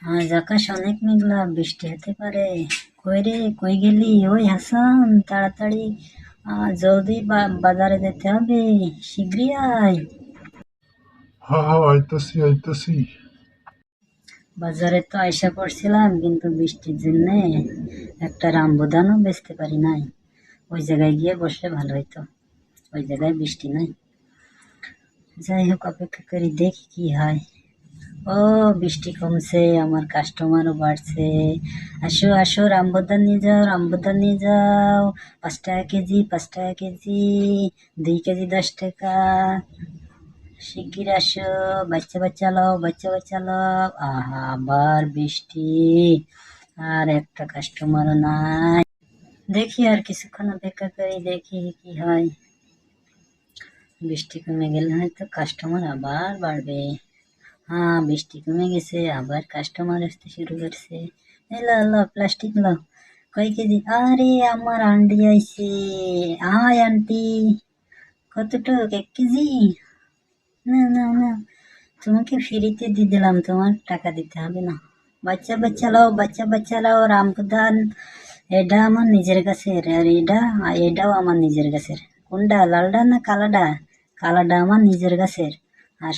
আজ আকাশ অনেক মেঘলা, বৃষ্টি হতে পারে। কই রে, কই গেলি? ওই হাসান, তাড়াতাড়ি জলদি বাজারে যেতে হবে, শিগগিরই আয়। হা হা, আইতাছি আইতাছি। বাজারে তো আইসা পড়ছিলাম, কিন্তু বৃষ্টির জন্যে একটা রামবুদানও বেচতে পারি নাই। ওই জায়গায় গিয়ে বসলে ভালো হইতো, ওই জায়গায় বৃষ্টি নাই। যাই হোক, অপেক্ষা করি, দেখি কি হয়। ও, বৃষ্টি কমছে, আমার কাস্টমারও বাড়ছে। আসো আসো, রামবুদান নিয়ে যাও, রামবুদান নিয়ে যাও। 5 টাকা কেজি, 5 টাকা কেজি, 2 কেজি 10 টাকা। শিগগির আসো, বাচ্চা বাচ্চা লও, বাচ্চা বাচ্চা লও। আহা, আবার বৃষ্টি, আর একটা কাস্টমারও নাই। দেখি আর কিছুক্ষণ অপেক্ষা করি, দেখি কি হয়। বৃষ্টি কমে গেলে হয়তো কাস্টমার আবার বাড়বে। হ্যাঁ, বৃষ্টি কমে গেছে, আবার কাস্টমার আসতে শুরু করছে। এলো এলো, প্লাস্টিক লো। কয় কেজি? আরে, আমার আন্টি আইছে। হাই আন্টি, কতটুক? 1 কেজি? না না না, তোমাকে ফ্রিতে দিয়ে দিলাম, তোমার টাকা দিতে হবে না। বাচ্চা বাচ্চা লাও, বাচ্চা বাচ্চা লাও, রামপ্রধান। এটা আমার নিজের গাছের, আর এটাও আমার নিজের গাছের। কোনটা, লালডা না কালাডা? কালাডা আমার নিজের গাছের, আর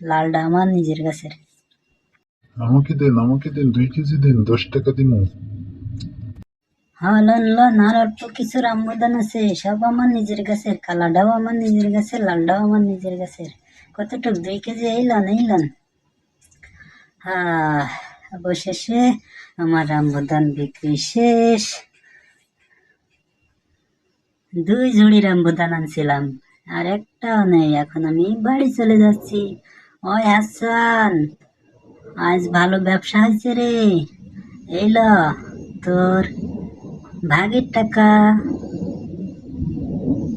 লালডা আমার নিজের গাছের। আমাকে দেন, 2 কেজি দেন, 10 টাকা দিমু। হ্যাঁ, লন লন, আর অল্প কিছু রামবুদান আছে, সব আমার নিজের গাছের। কালাডাও আমার নিজের গাছের, লালডাও আমার নিজের গাছের। কতটুক? 2 কেজি, এই লন এই লন। হ্যাঁ, অবশেষে আমার রামবুদান বিক্রি শেষ। 2 ঝুড়ি রামবুদান আনছিলাম, আর একটাও নেই। এখন আমি বাড়ি চলে যাচ্ছি। ওই হাসান, আজ ভালো ব্যবসা হয়েছে রে। এই ল তোর ভাগের টাকা।